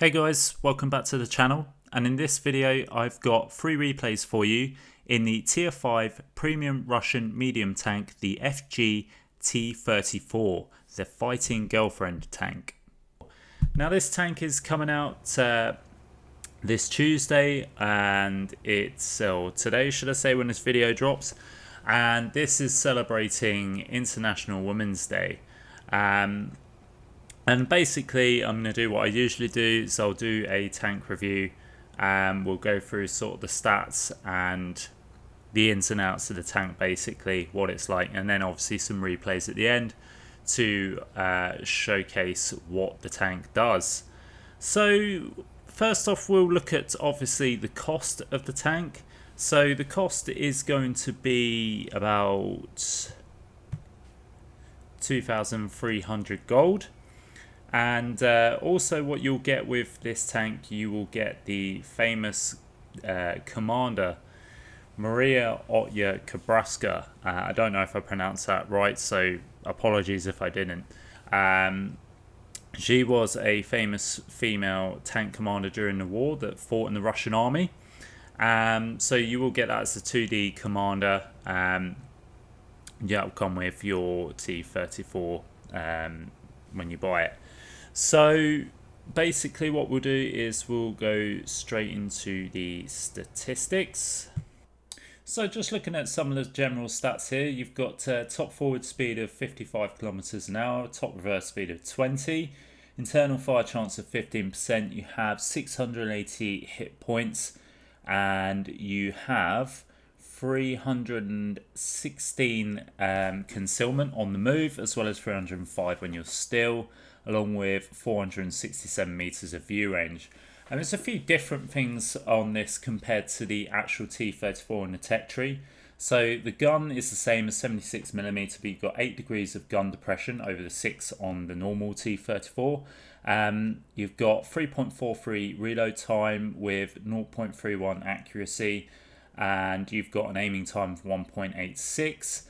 Hey guys, welcome back to the channel, and in this video I've got 3 replays for you in the Tier 5 Premium Russian Medium Tank, the FG T-34, the Fighting Girlfriend tank. Now this tank is coming out this Tuesday, and it's today should I say when this video drops, and this is celebrating International Women's Day. And basically I'm going to do what I usually do, so I'll do a tank review and we'll go through sort of the stats and the ins and outs of the tank, basically what it's like, and then obviously some replays at the end to showcase what the tank does. So first off, we'll look at obviously the cost of the tank. So the cost is going to be about 2,300 gold. And also what you'll get with this tank, you will get the famous Commander Maria Otya-Kabraska. I don't know if I pronounced that right, so apologies if I didn't. She was a famous female tank commander during the war that fought in the Russian army. So you will get that as a 2D commander. It'll come with your T-34 when you buy it. So basically what we'll do is we'll go straight into the statistics. So just looking at some of the general stats here, you've got top forward speed of 55 kilometers an hour, top reverse speed of 20, internal fire chance of 15%, you have 680 hit points, and you have 316 concealment on the move, as well as 305 when you're still, along with 467 meters of view range. And there's a few different things on this compared to the actual T-34 and the tech tree. So the gun is the same as 76mm, but you've got 8 degrees of gun depression over the 6 on the normal T-34. You've got 3.43 reload time with 0.31 accuracy, and you've got an aiming time of 1.86.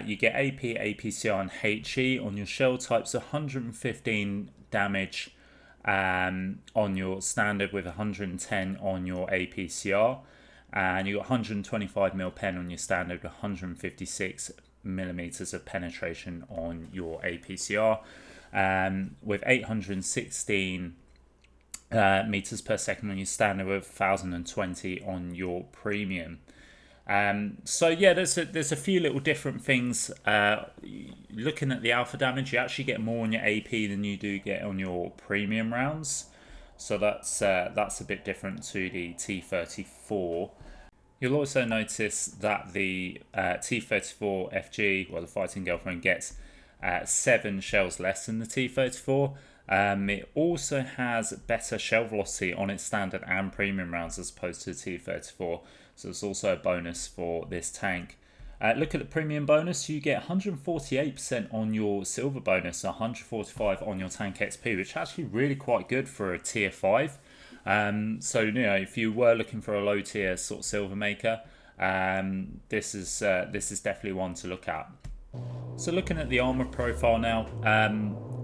You get AP, APCR and HE on your shell types, 115 damage on your standard with 110 on your APCR, and you got 125mm pen on your standard with 156mm of penetration on your APCR, with 816 meters per second on your standard with 1020 on your premium. So yeah, there's a few little different things. Looking at the alpha damage, you actually get more on your AP than you do get on your premium rounds. So that's a bit different to the T-34. You'll also notice that the T-34 FG, well, the Fighting Girlfriend, gets 7 shells less than the T-34. It also has better shell velocity on its standard and premium rounds as opposed to the T-34. So it's also a bonus for this tank. Look at the premium bonus. You get 148% on your silver bonus, 145 on your tank XP, which is actually really quite good for a tier 5. So you know, if you were looking for a low tier sort of silver maker, this is definitely one to look at. So looking at the armor profile now,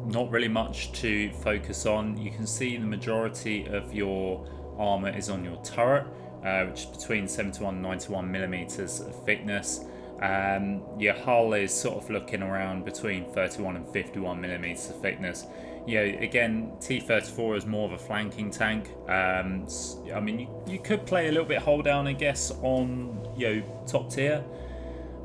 not really much to focus on. You can see the majority of your armor is on your turret, which is between 71 and 91 millimeters of thickness. Your hull is sort of looking around between 31 and 51 millimeters of thickness. You know, again, T-34 is more of a flanking tank. I mean, you could play a little bit hold down, I guess, on top tier.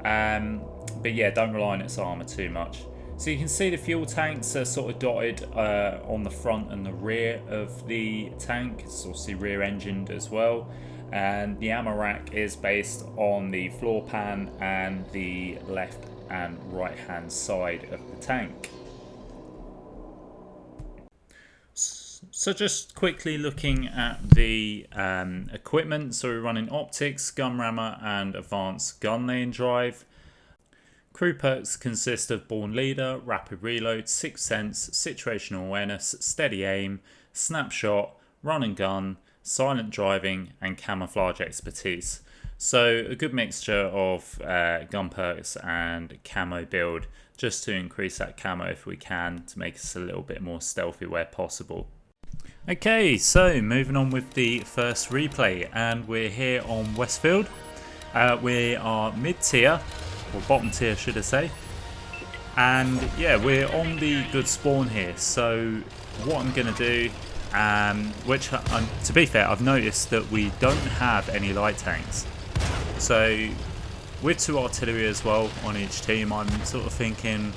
But yeah, don't rely on its armor too much. So you can see the fuel tanks are sort of dotted on the front and the rear of the tank. It's obviously rear engined as well. And the ammo rack is based on the floor pan and the left and right hand side of the tank. So just quickly looking at the equipment. So we're running optics, gun rammer and advanced gun lane drive. Crew perks consist of Born Leader, Rapid Reload, Sixth Sense, Situational Awareness, Steady Aim, Snapshot, Run and Gun, Silent Driving and Camouflage Expertise. So a good mixture of gun perks and camo build, just to increase that camo if we can, to make us a little bit more stealthy where possible. Okay, so moving on with the first replay, and we're here on Westfield. We are mid-tier, or bottom tier should I say, and yeah, we're on the good spawn here. So what I'm going to do, to be fair, I've noticed that we don't have any light tanks. So with 2 artillery as well on each team, I'm sort of thinking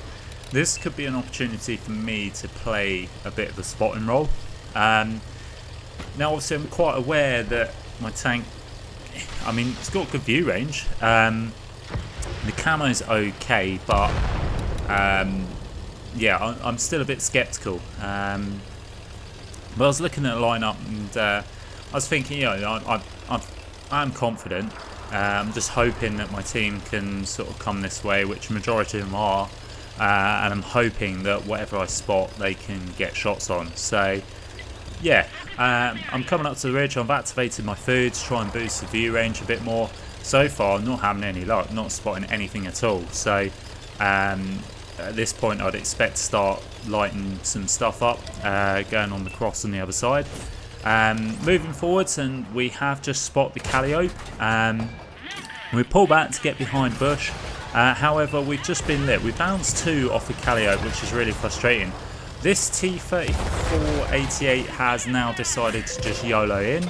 this could be an opportunity for me to play a bit of a spotting role. Now obviously I'm quite aware that my tank, I mean, it's got good view range. The camo's okay, but yeah, I'm still a bit skeptical. But I was looking at the lineup, and I was thinking, you know, I'm confident. I'm just hoping that my team can sort of come this way, which majority of them are, and I'm hoping that whatever I spot, they can get shots on. So yeah, I'm coming up to the ridge. I've activated my food to try and boost the view range a bit more. So far, I'm not having any luck, not spotting anything at all. So at this point, I'd expect to start lighting some stuff up, going on the cross on the other side. Moving forwards, and we have just spotted the Calio. We pull back to get behind bush. However, we've just been lit. We bounced 2 off the Calio, which is really frustrating. This T-34 88 has now decided to just YOLO in.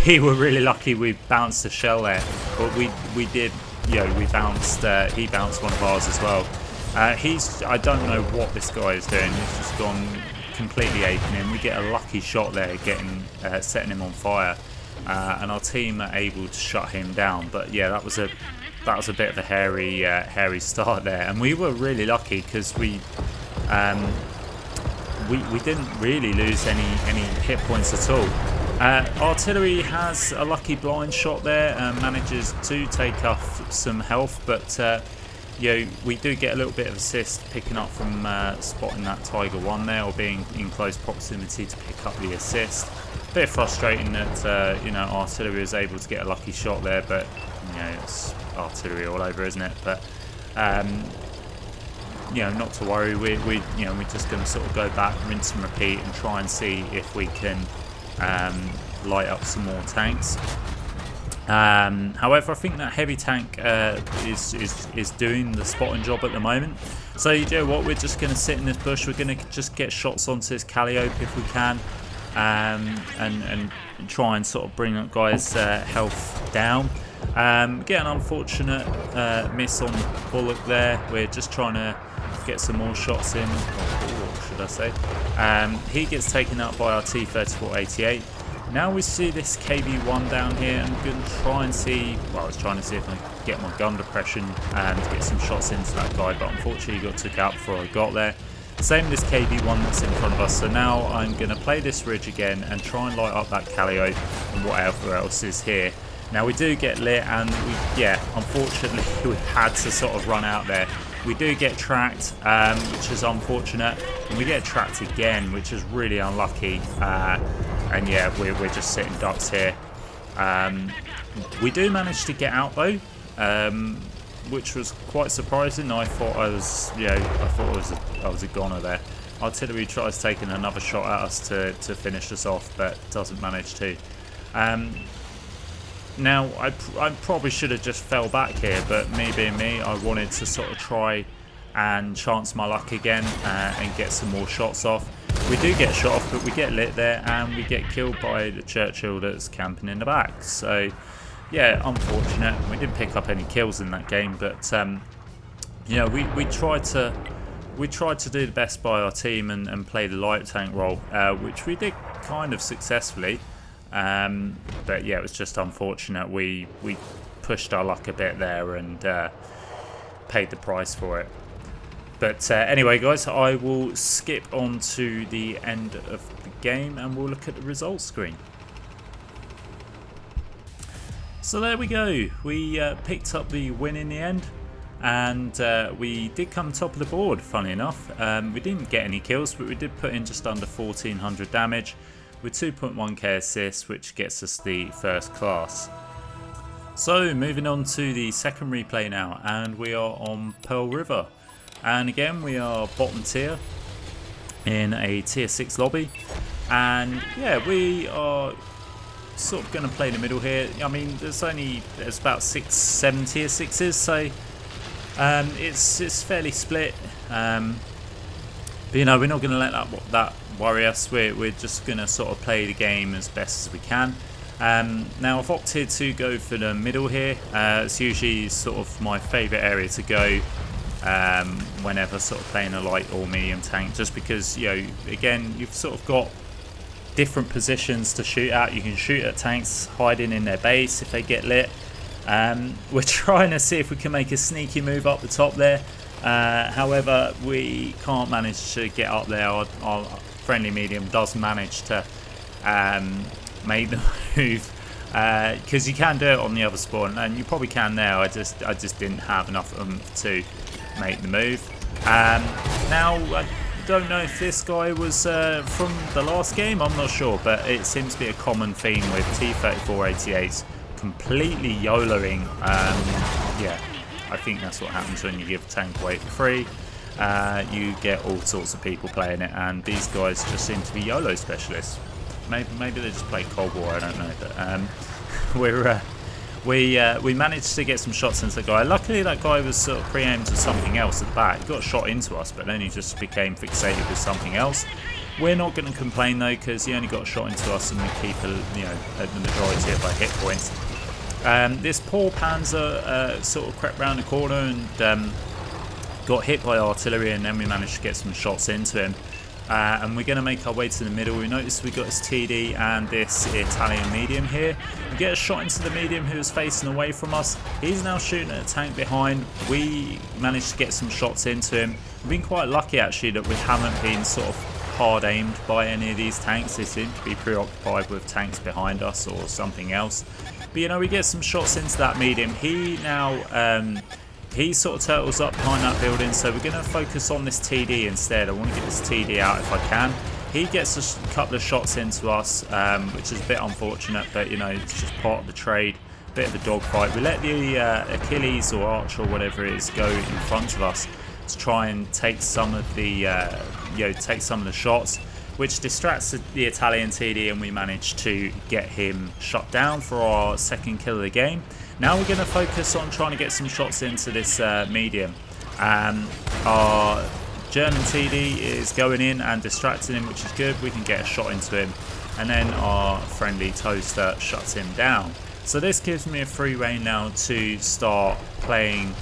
We were really lucky we bounced a shell there, but we did, you know, we bounced, he bounced one of ours as well. I don't know what this guy is doing. He's just gone completely aping him. We get a lucky shot there, setting him on fire, and our team are able to shut him down. But yeah, that was a bit of a hairy start there, and we were really lucky because we didn't really lose any hit points at all. Artillery has a lucky blind shot there, and manages to take off some health, but you know, we do get a little bit of assist picking up from spotting that Tiger 1 there, or being in close proximity to pick up the assist. A bit frustrating that you know, artillery is able to get a lucky shot there, but you know, it's artillery all over, isn't it? But you know, not to worry. We're just going to sort of go back, rinse and repeat, and try and see if we can light up some more tanks. However, I think that heavy tank is doing the spotting job at the moment. So you know what? We're just going to sit in this bush. We're going to just get shots onto this Calliope if we can, and try and sort of bring up guys' health down. Get an unfortunate miss on Bullock there. We're just trying to get some more shots in, or should I say. He gets taken out by our T-34 88. Now we see this KB1 down here, and I'm going to try and see, well, I was trying to see if I could get my gun depression and get some shots into that guy, but unfortunately he got took out before I got there. Same with this KB1 that's in front of us. So now I'm going to play this ridge again and try and light up that Calio and whatever else is here. Now we do get lit, and unfortunately we had to sort of run out there. We do get tracked, which is unfortunate, and we get tracked again, which is really unlucky. And yeah, we're just sitting ducks here. We do manage to get out though, which was quite surprising. I thought I was a goner there. Artillery tries taking another shot at us to finish us off, but doesn't manage to. Now, I probably should have just fell back here, but me being me, I wanted to sort of try and chance my luck again and get some more shots off. We do get shot off, but we get lit there, and we get killed by the Churchill that's camping in the back. So, yeah, unfortunate. We didn't pick up any kills in that game, but you know, we tried to do the best by our team and play the light tank role, which we did kind of successfully. But yeah, it was just unfortunate. We pushed our luck a bit there and paid the price for it. But anyway, guys, I will skip on to the end of the game and we'll look at the results screen. So there we go. We picked up the win in the end, and we did come top of the board, funny enough. We didn't get any kills, but we did put in just under 1400 damage with 2.1k assists, which gets us the first class. So moving on to the second replay now, and we are on Pearl River. And again, we are bottom tier in a tier 6 lobby. And yeah, we are sort of going to play in the middle here. I mean, there's about 7 tier 6s, so it's fairly split. But you know, we're not going to let that worry us. We're just going to sort of play the game as best as we can. Now I've opted to go for the middle here. It's usually sort of my favourite area to go whenever sort of playing a light or medium tank, just because, you know, again, you've sort of got different positions to shoot at. You can shoot at tanks hiding in their base if they get lit. We're trying to see if we can make a sneaky move up the top there. However, we can't manage to get up there. Our friendly medium does manage to make the move, because you can do it on the other spawn, and you probably can now. I just didn't have enough to make the move. Now I don't know if this guy was from the last game, I'm not sure, but it seems to be a common theme with T-34 88s completely YOLOing. Yeah, I think that's what happens when you give a tank away for free. You get all sorts of people playing it, and these guys just seem to be YOLO specialists. Maybe they just play Cold War, I don't know, but we managed to get some shots into the guy. Luckily that guy was sort of pre-aimed to something else at the back. He got shot into us, but then he just became fixated with something else. We're not going to complain though, because he only got shot into us, and we keep the majority of our hit points. This poor Panzer sort of crept round the corner and got hit by artillery, and then we managed to get some shots into him. And we're going to make our way to the middle. We noticed we got this TD and this Italian medium here. We get a shot into the medium who was facing away from us. He's now shooting at a tank behind. We managed to get some shots into him. We've been quite lucky actually that we haven't been sort of hard aimed by any of these tanks. They seem to be preoccupied with tanks behind us or something else. But you know, we get some shots into that medium. He now he sort of turtles up behind that building, so we're going to focus on this TD instead. I want to get this TD out if I can. He gets a couple of shots into us, which is a bit unfortunate, but you know, it's just part of the trade. Bit of a dogfight. We let the Achilles or Archer or whatever it is go in front of us to try and take some of the take some of the shots, which distracts the Italian TD, and we manage to get him shut down for our second kill of the game. Now we're going to focus on trying to get some shots into this medium. Our German TD is going in and distracting him, which is good. We can get a shot into him, and then our friendly Toaster shuts him down. So this gives me a free rein now to start playing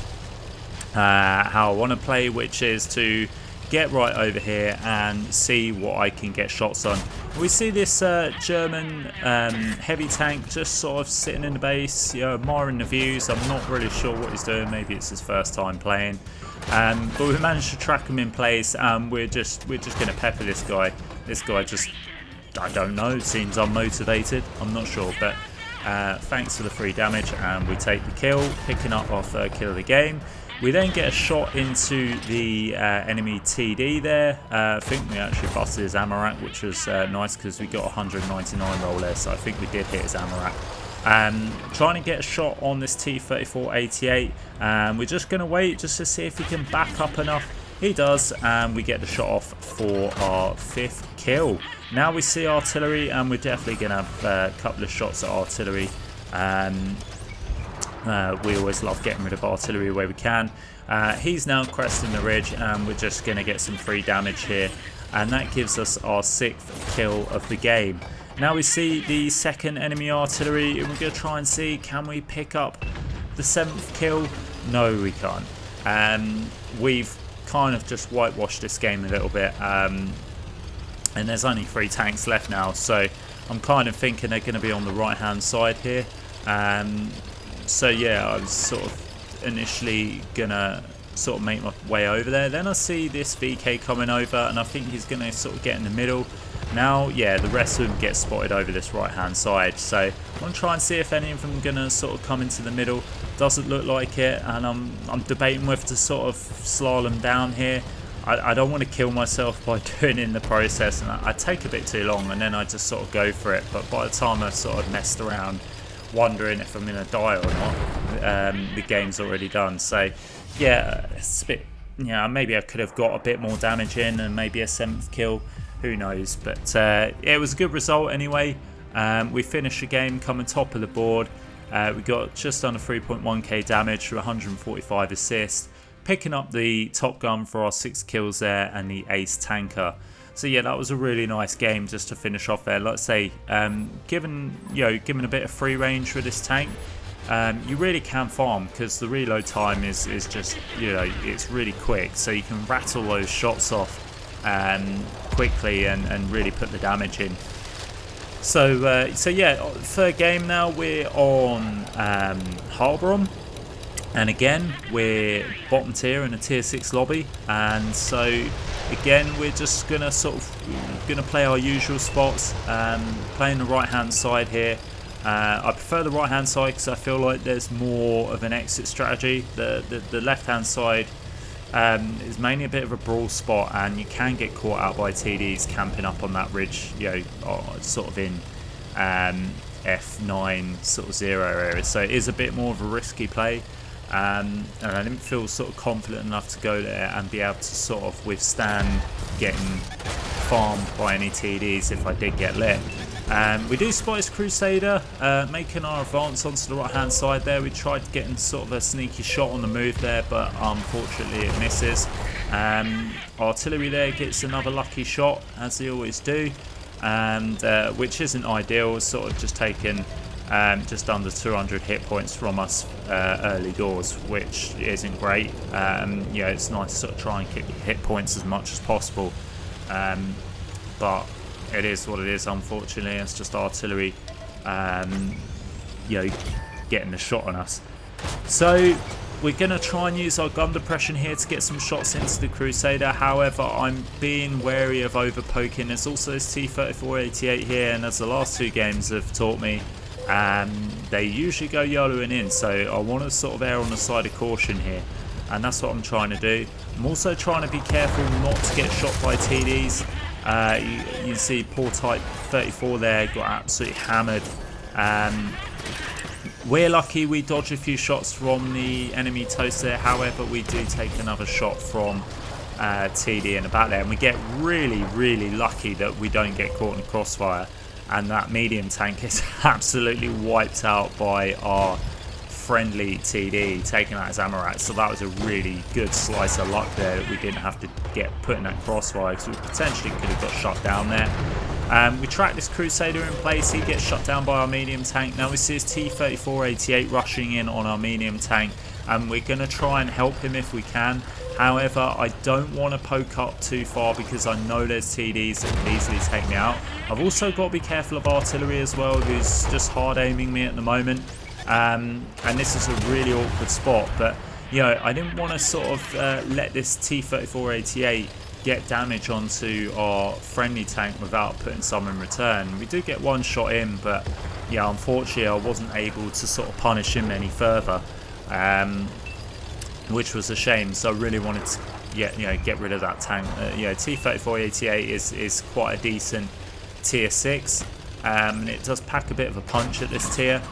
how I want to play, which is to get right over here and see what I can get shots on. We see this German heavy tank just sort of sitting in the base, you know, admiring the views. I'm not really sure what he's doing. Maybe it's his first time playing, but we managed to track him in place, and we're just going to pepper this guy. This guy just, I don't know, seems unmotivated. I'm not sure, but thanks for the free damage, and we take the kill, picking up our third kill of the game. We then get a shot into the enemy TD there. I think we actually busted his ammo rack, which was nice because we got 199 roll there, so I think we did hit his ammo rack. Trying to get a shot on this T-34 88. We're just going to wait just to see if he can back up enough. He does, and we get the shot off for our fifth kill. Now we see artillery, and we're definitely going to have a couple of shots at artillery. We always love getting rid of artillery where we can. He's now cresting the ridge, and we're just going to get some free damage here, and that gives us our sixth kill of the game. Now we see the second enemy artillery, and we're going to try and see, can we pick up the seventh kill? No, we can't. We've kind of just whitewashed this game a little bit, and there's only 3 tanks left now, so I'm kind of thinking they're going to be on the right hand side here. So yeah, I was sort of initially gonna sort of make my way over there. Then I see this VK coming over, and I think he's gonna sort of get in the middle. Now, yeah, the rest of them get spotted over this right hand side. So I'm gonna try and see if any of them are gonna sort of come into the middle. Doesn't look like it, and I'm debating whether to sort of slalom down here. I don't want to kill myself by doing it in the process, and I take a bit too long, and then I just sort of go for it. But by the time I've sort of messed around, wondering if I'm going to die or not, the game's already done. So yeah, it's a bit, yeah, maybe I could have got a bit more damage in and maybe a 7th kill, who knows? But yeah, it was a good result anyway. We finished the game coming top of the board. We got just under 3.1k damage for 145 assists, picking up the top gun for our 6 kills there and the ace tanker. So yeah, that was a really nice game just to finish off there. Let's say, given a bit of free range with this tank, you really can farm because the reload time is just, it's really quick. So you can rattle those shots off quickly and really put the damage in. So yeah, third game now, we're on Armour, and again we're bottom tier in a tier 6 lobby, and so again we're just gonna play our usual spots, playing the right hand side here. I prefer the right hand side because I feel like there's more of an exit strategy. The left hand side is mainly a bit of a brawl spot, and you can get caught out by TDs camping up on that ridge, sort of in F9 sort of 0 area. So it is a bit more of a risky play, and I didn't feel sort of confident enough to go there and be able to sort of withstand getting farmed by any TDs if I did get lit. We do spot his Crusader making our advance onto the right hand side there. We tried getting sort of a sneaky shot on the move there, but unfortunately it misses. Artillery there gets another lucky shot, as they always do, and which isn't ideal. It's sort of just taken just under 200 hit points from us early doors, which isn't great. It's nice to sort of try and keep hit points as much as possible, but it is what it is, unfortunately. It's just artillery, getting the shot on us. So we're going to try and use our gun depression here to get some shots into the Crusader. However, I'm being wary of over poking. There's also this T-34 here, and as the last 2 games have taught me, they usually go YOLOing in. So I want to sort of err on the side of caution here, and that's what I'm trying to do. I'm also trying to be careful not to get shot by TDs. You see poor Type 34 there got absolutely hammered. We're lucky we dodge a few shots from the enemy toast there. However, we do take another shot from TD in the back there, and we get really, really lucky that we don't get caught in the crossfire, and that medium tank is absolutely wiped out by our friendly TD, taking out his Armour. So that was a really good slice of luck there that we didn't have to get put in that crossfire, because we potentially could have got shot down there. We track this Crusader in place. He gets shut down by our medium tank. Now we see his T-34 rushing in on our medium tank, and we're going to try and help him if we can. However, I don't want to poke up too far because I know there's TDs that can easily take me out. I've also got to be careful of artillery as well, who's just hard aiming me at the moment. And this is a really awkward spot, but I didn't want to sort of let this T-34 get damage onto our friendly tank without putting some in return. We do get one shot in, but yeah, unfortunately I wasn't able to sort of punish him any further, which was a shame. So I really wanted to get rid of that tank. T-34 is quite a decent tier 6, and it does pack a bit of a punch at this tier.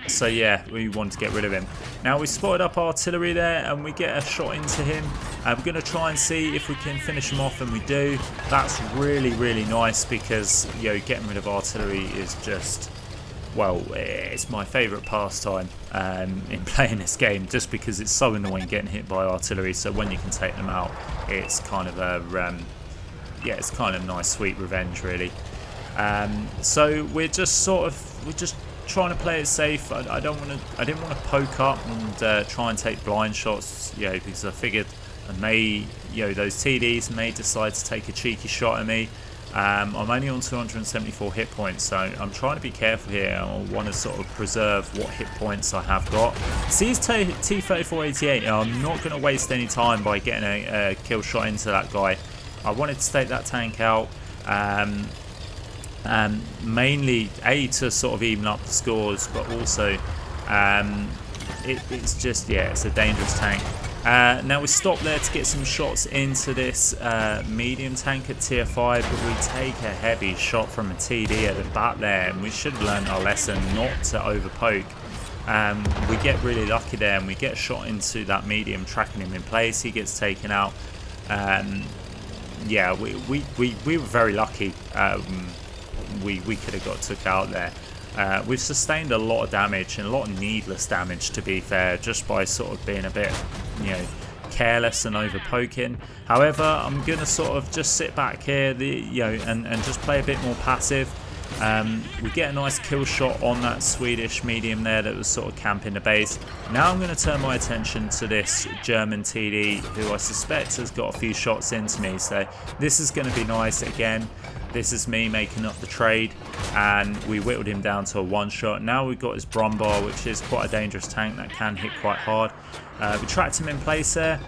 So yeah, we want to get rid of him. Now we spotted up artillery there, and we get a shot into him. I'm going to try and see if we can finish him off, and we do. That's really, really nice, because getting rid of artillery is just, well, it's my favourite pastime in playing this game, just because it's so annoying getting hit by artillery. So when you can take them out, it's kind of a it's kind of nice, sweet revenge, really. So we're just trying to play it safe. I didn't want to poke up and try and take blind shots, because I figured those TDs may decide to take a cheeky shot at me. I'm only on 274 hit points, so I'm trying to be careful here. I want to sort of preserve what hit points I have got. See his T-34 I'm not going to waste any time by getting a kill shot into that guy. I wanted to take that tank out. Mainly to sort of even up the scores, but also it's just, it's a dangerous tank. Now we stop there to get some shots into this medium tank at tier 5, but we take a heavy shot from a TD at the back there, and we should have learned our lesson not to over poke. We get really lucky there, and we get a shot into that medium, tracking him in place. He gets taken out. yeah, we were very lucky. We could have got took out there. We've sustained a lot of damage, and a lot of needless damage, to be fair, just by sort of being a bit, careless and over poking. However, I'm gonna sort of just sit back here, and just play a bit more passive. We get a nice kill shot on that Swedish medium there that was sort of camping the base. Now I'm going to turn my attention to this German TD, who I suspect has got a few shots into me. So this is going to be nice. Again, this is me making up the trade, and we whittled him down to a one shot. Now we've got his Brumbar, which is quite a dangerous tank that can hit quite hard. We tracked him in place there,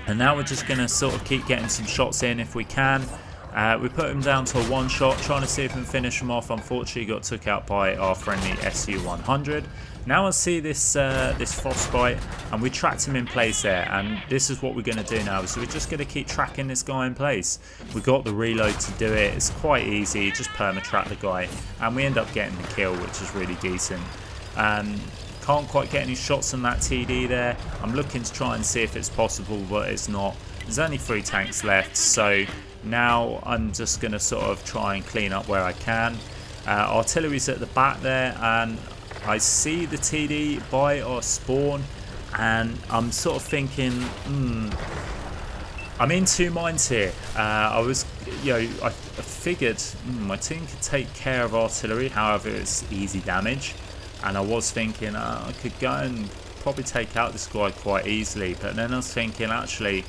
and now we're just going to sort of keep getting some shots in if we can. We put him down to a one shot, trying to see if we can finish him off. Unfortunately, got took out by our friendly SU-100. Now I see this this Frostbite, and we tracked him in place there, and this is what we're going to do now. So we're just going to keep tracking this guy in place. We got the reload to do it. It's quite easy, just perma-track the guy, and we end up getting the kill, which is really decent. Can't quite get any shots on that TD there. I'm looking to try and see if it's possible, but it's not. There's only 3 tanks left, so now I'm just going to sort of try and clean up where I can. Artillery's at the back there, and I see the TD by our spawn, and I'm sort of thinking, I'm in 2 minds here. I was, I figured my team could take care of artillery, however it's easy damage, and I was thinking I could go and probably take out this guy quite easily, but then I was thinking, actually,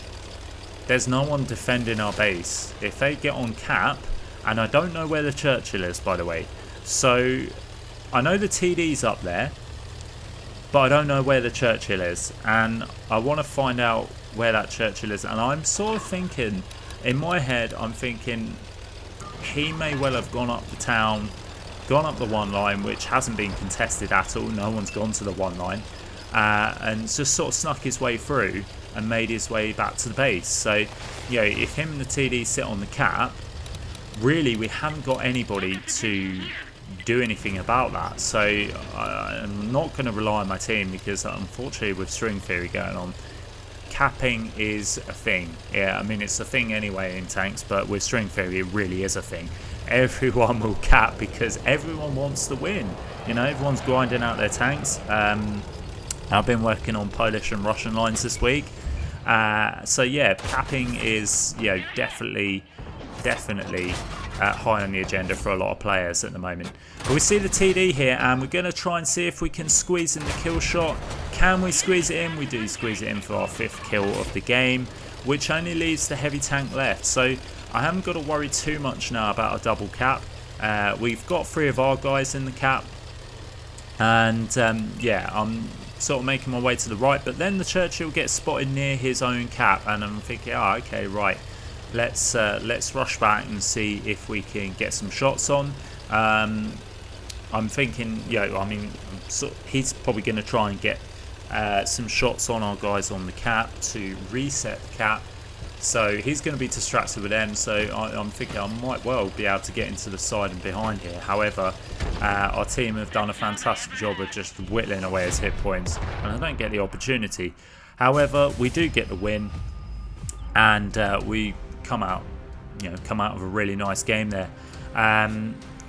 there's no one defending our base. If they get on cap, and I don't know where the Churchill is, by the way, so I know the TD's up there, but I don't know where the Churchill is, and I want to find out where that Churchill is. And I'm sort of thinking, in my head, I'm thinking he may well have gone up the town, gone up the one line, which hasn't been contested at all. No one's gone to the one line, and just sort of snuck his way through and made his way back to the base. So, if him and the TD sit on the cap, really we haven't got anybody to do anything about that. So I'm not going to rely on my team, because unfortunately with string theory going on, capping is a thing. Yeah, I mean, it's a thing anyway in tanks, but with string theory it really is a thing. Everyone will cap because everyone wants to win. Everyone's grinding out their tanks. I've been working on Polish and Russian lines this week. So yeah, capping is definitely high on the agenda for a lot of players at the moment. But we see the TD here, and we're going to try and see if we can squeeze in the kill shot. Can we squeeze it in? We do squeeze it in for our 5th kill of the game, which only leaves the heavy tank left. So I haven't got to worry too much now about a double cap. We've got 3 of our guys in the cap, and yeah, I'm sort of making my way to the right, but then the Churchill gets spotted near his own cap, and I'm thinking, okay, right, let's rush back and see if we can get some shots on. I'm thinking, he's probably going to try and get some shots on our guys on the cap to reset the cap. So he's going to be distracted with them, so I'm thinking I might well be able to get into the side and behind here. However, our team have done a fantastic job of just whittling away his hit points, and I don't get the opportunity. However, we do get the win, and we come out of a really nice game there.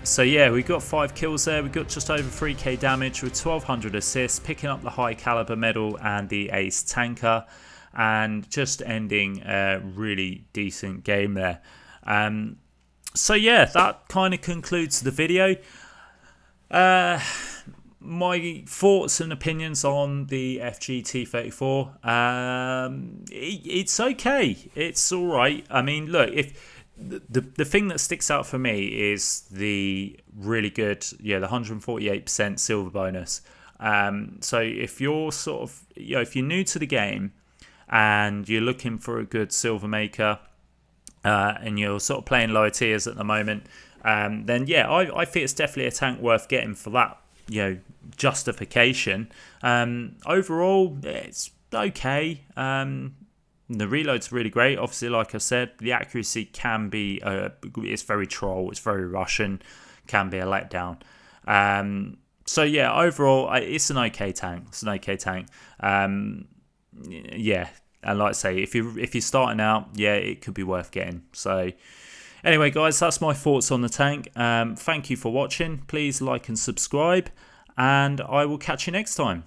So yeah, we got 5 kills there. We got just over 3k damage with 1200 assists, picking up the high caliber medal and the ace tanker, and just ending a really decent game there. So yeah, that kind of concludes the video. My thoughts and opinions on the FG T-34. It's okay. It's all right. I mean, look, if the thing that sticks out for me is the really good, the 148% silver bonus. So if you're sort of, if you're new to the game and you're looking for a good silver maker, and you're sort of playing lower tiers at the moment, then yeah, I think it's definitely a tank worth getting for that, justification. Overall, it's okay. The reload's really great. Obviously, like I said, the accuracy can be, it's very troll, it's very Russian, can be a letdown. So yeah, overall, it's an okay tank. Yeah, And like I say, if you're starting out, yeah, it could be worth getting. So anyway, guys, that's my thoughts on the tank. Thank you for watching. Please like and subscribe, and I will catch you next time.